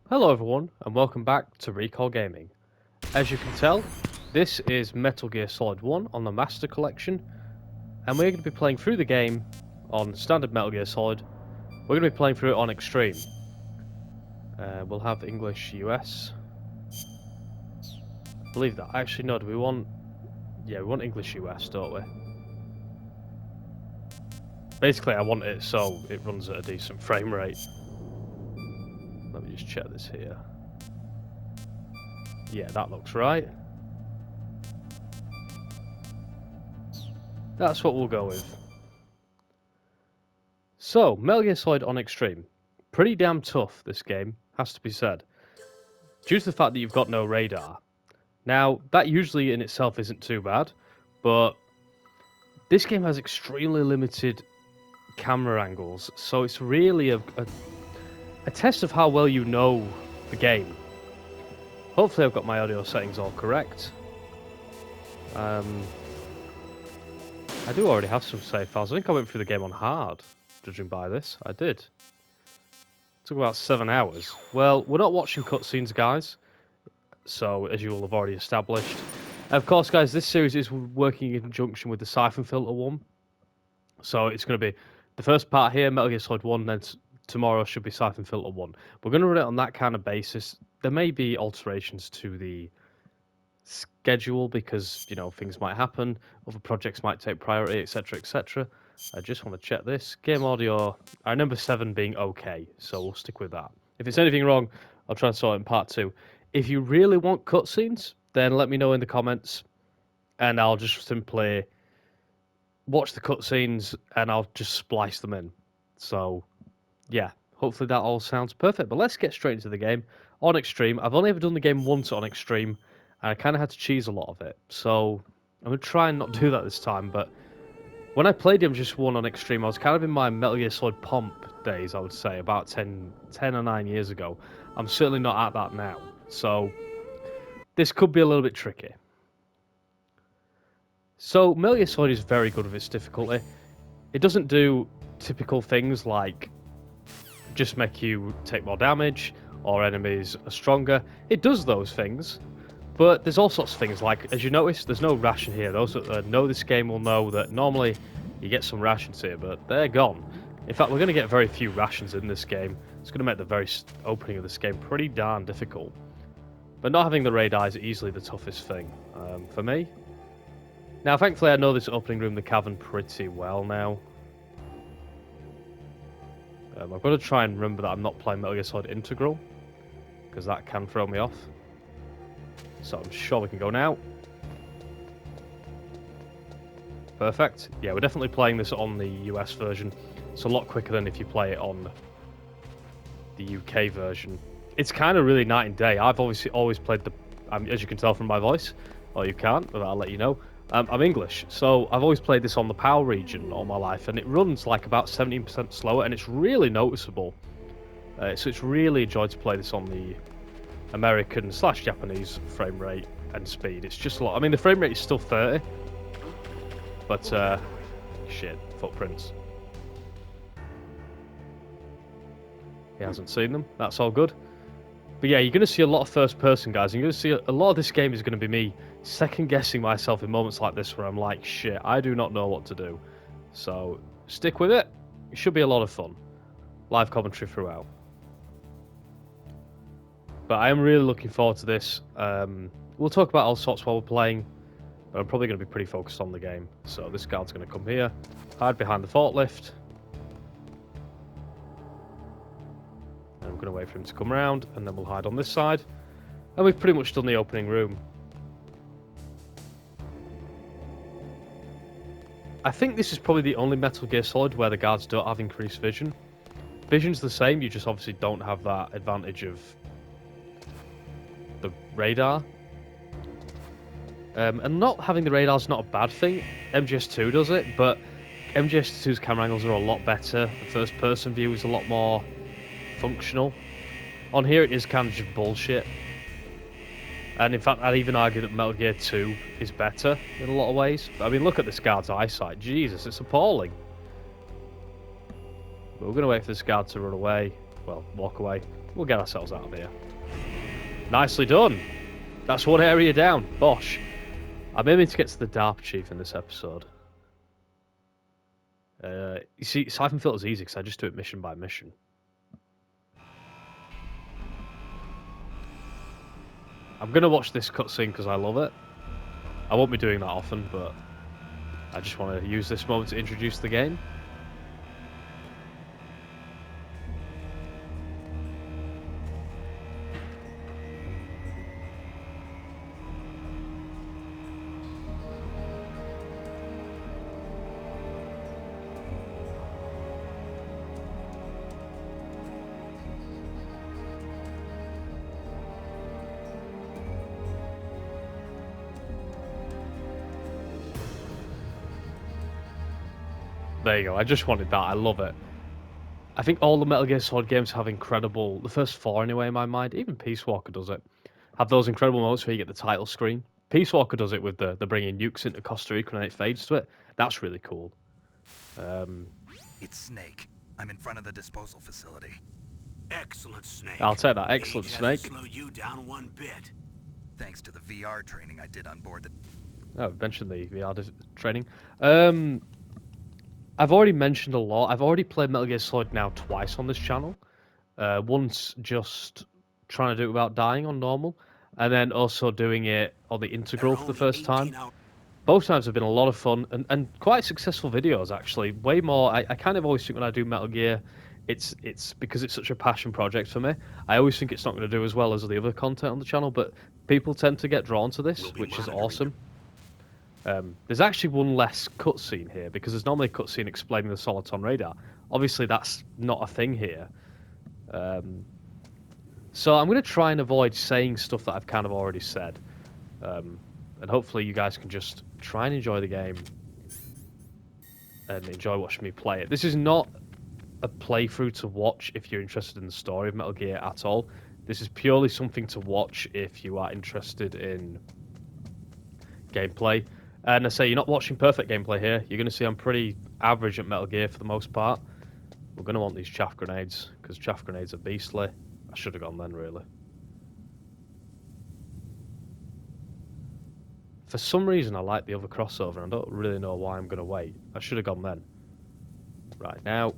Hello everyone, and welcome back to Recall Gaming. As you can tell, this is Metal Gear Solid 1 on the Master Collection, and we're going to be playing through the game on Standard Metal Gear Solid. We're going to be playing through it on Extreme. We'll have English US. I believe that. Actually, no, do we want... Yeah, we want English US, don't we? Basically, I want it so it runs at a decent frame rate. Let me just check this here. Yeah, that looks right. That's what we'll go with. So, Metal Gear Solid on Extreme. Pretty damn tough, this game, has to be said. Due to the fact that you've got no radar. Now, that usually in itself isn't too bad, but this game has extremely limited camera angles, so it's really a test of how well you know the game. Hopefully I've got my audio settings all correct. I do already have some save files. I think I went through the game on hard, judging by this. I did. It took about 7 hours. Well, we're not watching cutscenes, guys. So, as you will have already established. And of course, guys, this series is working in conjunction with the Siphon Filter one. So, it's going to be the first part here, Metal Gear Solid 1, then tomorrow should be Siphon Filter 1. We're going to run it on that kind of basis. There may be alterations to the schedule because, you know, things might happen, other projects might take priority, etc., etc. I just want to check this. Game audio, I remember 7 being okay, so we'll stick with that. If it's anything wrong, I'll try and sort it in part 2. If you really want cutscenes, then let me know in the comments, and I'll just simply watch the cutscenes, and I'll just splice them in. So, yeah, hopefully that all sounds perfect. But let's get straight into the game. On Extreme, I've only ever done the game once on Extreme, and I kind of had to cheese a lot of it. So, I'm going to try and not do that this time, but when I played MGS1 on Extreme, I was kind of in my Metal Gear Solid pomp days, I would say, about 10 or 9 years ago. I'm certainly not at that now. So, this could be a little bit tricky. So, Metal Gear Solid is very good with its difficulty. It doesn't do typical things like just make you take more damage or enemies are stronger. It does those things, but there's all sorts of things like, as you notice, there's no ration here. Those that know this game will know that normally you get some rations here, but they're gone. In fact, we're going to get very few rations in this game. It's going to make the very opening of this game pretty darn difficult. But not having the radar is easily the toughest thing for me. Now, thankfully, I know this opening room, the cavern, pretty well now. I've got to try and remember that I'm not playing Metal Gear Solid Integral, because that can throw me off. So I'm sure we can go now. Perfect. Yeah, we're definitely playing this on the US version. It's a lot quicker than if you play it on the UK version. It's kind of really night and day. I've obviously always played the... as you can tell from my voice, or you can't, but I'll let you know. I'm English, so I've always played this on the PAL region all my life, and it runs like about 17% slower, and it's really noticeable. So it's really enjoyed to play this on the American/Japanese frame rate and speed. It's just a lot. I mean, the frame rate is still 30, but shit, footprints. He hasn't seen them. That's all good. But yeah, you're going to see a lot of first person, guys. And you're going to see a lot of this game is going to be me second guessing myself in moments like this where I'm like, shit, I do not know what to do. So stick with it. It should be a lot of fun. Live commentary throughout. But I am really looking forward to this. We'll talk about all sorts while we're playing, but I'm probably going to be pretty focused on the game. So this guard's going to come here, hide behind the forklift. And I'm going to wait for him to come around, and then we'll hide on this side. And we've pretty much done the opening room. I think this is probably the only Metal Gear Solid where the guards don't have increased vision. Vision's the same, you just obviously don't have that advantage of the radar. And not having the radar is not a bad thing. MGS2 does it, but MGS2's camera angles are a lot better. The first person view is a lot more functional. On here it is kind of just bullshit. And in fact, I'd even argue that Metal Gear 2 is better in a lot of ways. I mean, look at this guard's eyesight. Jesus, it's appalling. But we're going to wait for this guard to run away. Well, walk away. We'll get ourselves out of here. Nicely done. That's one area down. Bosh. I'm aiming to get to the DARPA chief in this episode. You see, Siphon Filter's easy because I just do it mission by mission. I'm going to watch this cutscene because I love it. I won't be doing that often, but I just want to use this moment to introduce the game. There you go, I just wanted that, I love it. I think all the Metal Gear Solid games have incredible, the first 4 anyway in my mind, even Peace Walker does it, have those incredible moments where you get the title screen. Peace Walker does it with the bringing nukes into Costa Rica and it fades to it. That's really cool. It's Snake. I'm in front of the disposal facility. Excellent, Snake. I'll take that, excellent, Snake. Slow you down one bit. Thanks to the VR training I did on board the... Oh, mentioned the VR training. I've already mentioned a lot. I've already played Metal Gear Solid now twice on this channel. Once just trying to do it without dying on normal, and then also doing it on the integral for the first time. Both times have been a lot of fun and quite successful videos, actually. Way more. I kind of always think when I do Metal Gear, it's because it's such a passion project for me. I always think it's not going to do as well as the other content on the channel, but people tend to get drawn to this, which is awesome. There's actually one less cutscene here, because there's normally a cutscene explaining the Soliton radar. Obviously, that's not a thing here. So I'm going to try and avoid saying stuff that I've kind of already said. And hopefully you guys can just try and enjoy the game and enjoy watching me play it. This is not a playthrough to watch if you're interested in the story of Metal Gear at all. This is purely something to watch if you are interested in gameplay. And I say, you're not watching perfect gameplay here. You're going to see I'm pretty average at Metal Gear for the most part. We're going to want these chaff grenades, because chaff grenades are beastly. I should have gone then, really. For some reason, I like the other crossover, and I don't really know why I'm going to wait. I should have gone then. Right, now.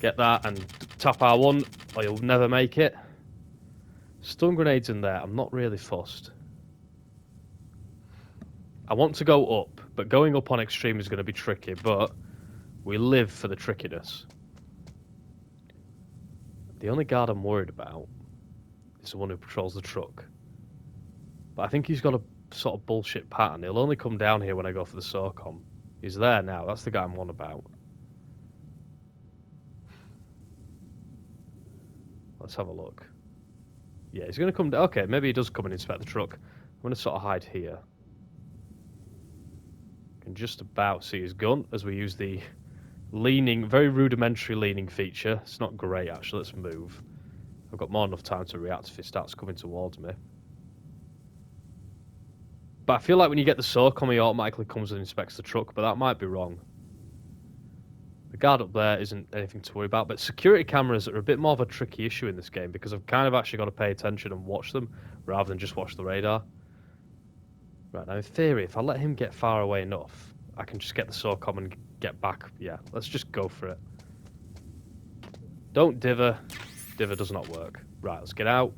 Get that and tap R1, or you'll never make it. Stun grenades in there. I'm not really fussed. I want to go up, but going up on extreme is going to be tricky, but we live for the trickiness. The only guard I'm worried about is the one who patrols the truck. But I think he's got a sort of bullshit pattern. He'll only come down here when I go for the SOCOM. He's there now. That's the guy I'm on about. Let's have a look. Yeah, he's going to come down. Okay, maybe he does come and inspect the truck. I'm going to sort of hide here. Can just about see his gun as we use the leaning, very rudimentary leaning feature. It's not great, actually. Let's move. I've got more than enough time to react if he starts coming towards me. But I feel like when you get the SOCOM, he automatically comes and inspects the truck, but that might be wrong. The guard up there isn't anything to worry about, but security cameras are a bit more of a tricky issue in this game because I've kind of actually got to pay attention and watch them rather than just watch the radar. Right, now in theory, if I let him get far away enough, I can just get the SOCOM and get back. Yeah, let's just go for it. Don't dither. Dither does not work. Right, let's get out.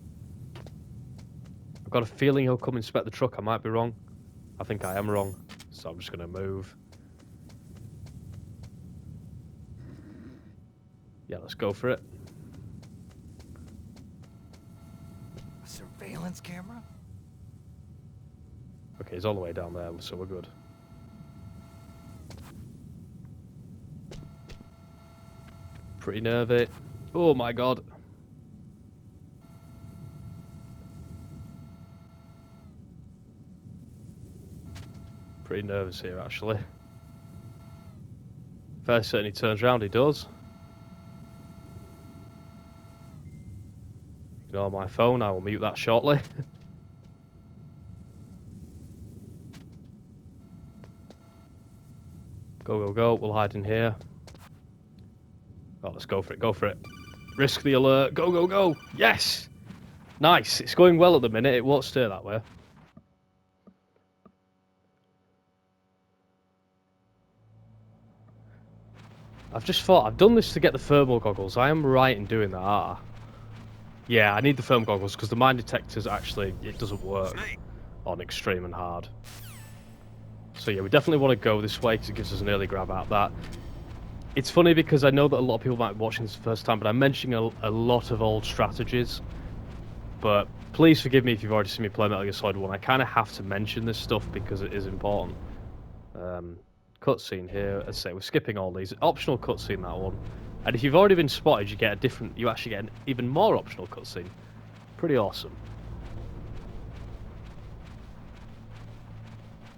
I've got a feeling he'll come inspect the truck. I might be wrong. I think I am wrong. So I'm just going to move. Yeah, let's go for it. A surveillance camera? Okay, he's all the way down there, so we're good. Pretty nervy. Oh my god. Pretty nervous here, actually. First certainly turns around, he does. Ignore my phone, I will mute that shortly. Go, go, go, we'll hide in here. Oh, let's go for it, go for it. Risk the alert. Go, go, go. Yes. Nice. It's going well at the minute. It won't stay that way. I've just thought, I've done this to get the thermal goggles. I am right in doing that, aren't I? Yeah, I need the thermal goggles because the mine detectors actually, it doesn't work on extreme and hard. So yeah, we definitely want to go this way because it gives us an early grab out that. It's funny because I know that a lot of people might be watching this the first time, but I'm mentioning a lot of old strategies. But please forgive me if you've already seen me play Metal Gear Solid 1. I kind of have to mention this stuff because it is important. Cutscene here. As I say, we're skipping all these. Optional cutscene, that one. And if you've already been spotted, you actually get an even more optional cutscene. Pretty awesome.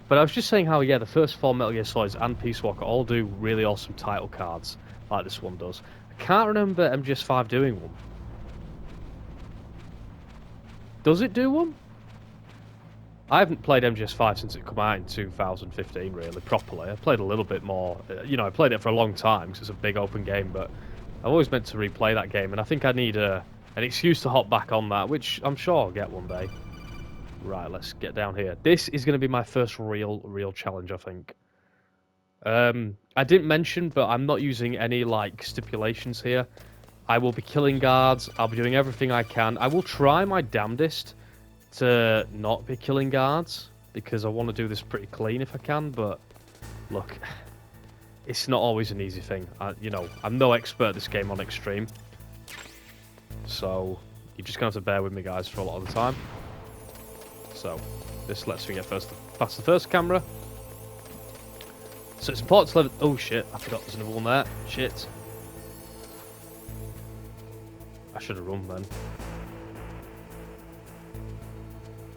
But I was just saying how, yeah, the first 4 Metal Gear Solids and Peace Walker all do really awesome title cards, like this one does. I can't remember MGS5 doing one. Does it do one? I haven't played MGS5 since it came out in 2015, really, properly. I played a little bit more. You know, I played it for a long time because it's a big open game, but I've always meant to replay that game, and I think I need an excuse to hop back on that, which I'm sure I'll get one day. Right, let's get down here. This is going to be my first real challenge, I think. I didn't mention, but I'm not using any, like, stipulations here. I will be killing guards. I'll be doing everything I can. I will try my damnedest to not be killing guards, because I want to do this pretty clean if I can, but look, it's not always an easy thing. You know, I'm no expert at this game on Extreme, so you're just going to have to bear with me, guys, for a lot of the time. So, this lets me get past the first camera. So it's important to level... Oh shit, I forgot there's another one there. Shit. I should have run then.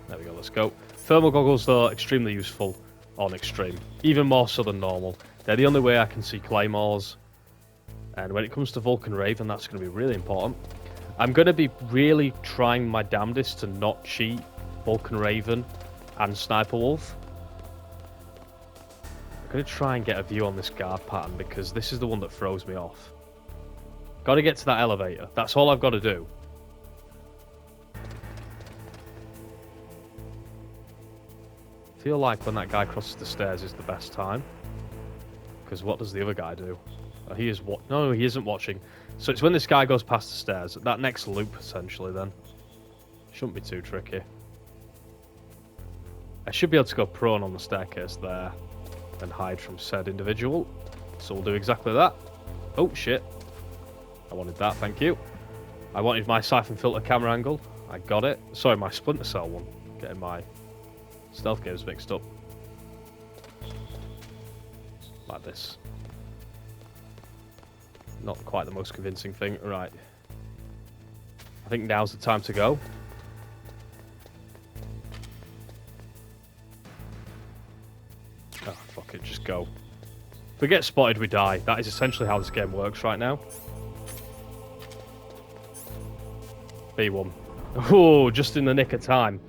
There we go, let's go. Thermal goggles, though, extremely useful on Extreme. Even more so than normal. They're the only way I can see claymores. And when it comes to Vulcan Raven, that's going to be really important. I'm going to be really trying my damnedest to not cheat Vulcan Raven and Sniper Wolf. I'm going to try and get a view on this guard pattern because this is the one that throws me off. Got to get to that elevator. That's all I've got to do. Feel like when that guy crosses the stairs is the best time. Because what does the other guy do? Oh, he is no, he isn't watching. So it's when this guy goes past the stairs. That next loop, essentially, then. Shouldn't be too tricky. I should be able to go prone on the staircase there and hide from said individual. So we'll do exactly that. Oh, shit. I wanted that, thank you. I wanted my siphon filter camera angle. I got it. Sorry, my Splinter Cell one. Getting my stealth games mixed up. Like this. Not quite the most convincing thing. Right. I think now's the time to go. Oh, fuck it, just go. If we get spotted, we die. That is essentially how this game works right now. B1. Oh, just in the nick of time.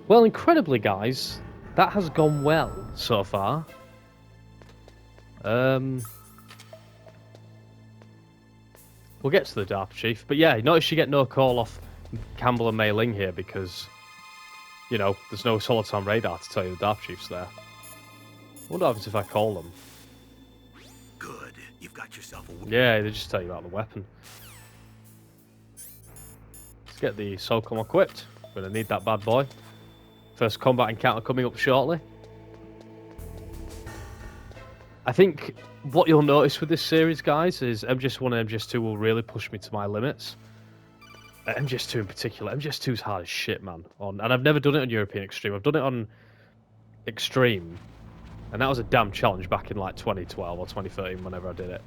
Well, incredibly, guys, that has gone well so far. We'll get to the DARPA chief. But yeah, notice you get no call off Campbell and Mei Ling here because, you know, there's no Soliton radar to tell you the DARPA chief's there. I wonder what happens if I call them. Good. You've got yourself a weapon. Yeah, they just tell you about the weapon. Let's get the SOCOM equipped. We're going to need that bad boy. First combat encounter coming up shortly. I think what you'll notice with this series, guys, is MGS1 and MGS2 will really push me to my limits. MGS2 in particular. MGS2's hard as shit, man. And I've never done it on European Extreme. I've done it on Extreme. And that was a damn challenge back in like 2012 or 2013, whenever I did it.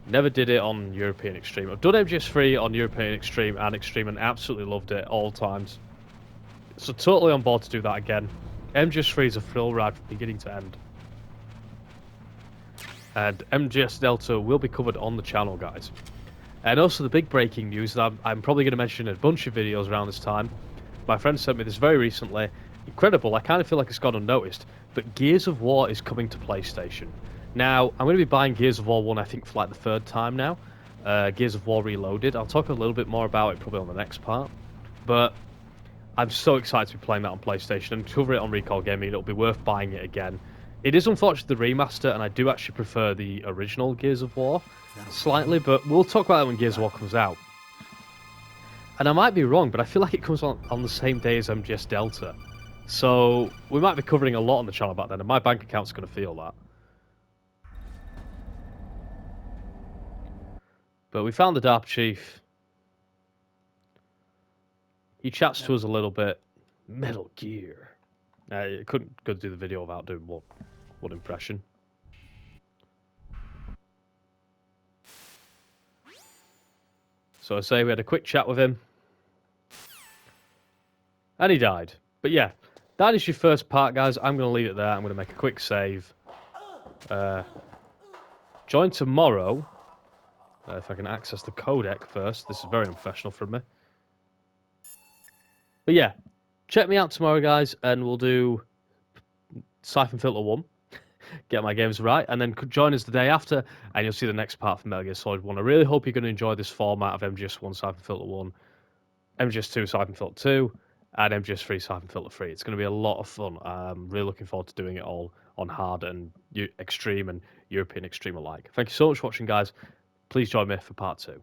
Never did it on European Extreme. I've done MGS3 on European Extreme and absolutely loved it all times. So totally on board to do that again. MGS3 is a thrill ride from beginning to end. And MGS Delta will be covered on the channel, guys. And also the big breaking news that I'm probably going to mention in a bunch of videos around this time. My friend sent me this very recently. Incredible, I kind of feel like it's gone unnoticed. But Gears of War is coming to PlayStation. Now, I'm going to be buying Gears of War 1, I think, for like the third time now. Gears of War Reloaded. I'll talk a little bit more about it probably on the next part. But I'm so excited to be playing that on PlayStation and cover it on Recall Gaming. It'll be worth buying it again. It is unfortunately the remaster, and I do actually prefer the original Gears of War slightly, but we'll talk about it when Gears of War comes out. And I might be wrong, but I feel like it comes on the same day as MGS Delta. So we might be covering a lot on the channel back then, and my bank account's going to feel that. But we found the DARPA chief. He chats to us a little bit. Metal Gear. I couldn't go do the video without doing one impression. So I say we had a quick chat with him. And he died. But yeah, that is your first part, guys. I'm going to leave it there. I'm going to make a quick save. Join tomorrow. If I can access the codec first. This is very unprofessional from me. But yeah, check me out tomorrow, guys, and we'll do Siphon Filter 1. Get my games right, and then join us the day after, and you'll see the next part from Metal Gear Solid 1. I really hope you're going to enjoy this format of MGS1 Siphon Filter 1, MGS2 Siphon Filter 2, and MGS3 Siphon Filter 3. It's going to be a lot of fun. I'm really looking forward to doing it all on hard and extreme and European extreme alike. Thank you so much for watching, guys. Please join me for part 2.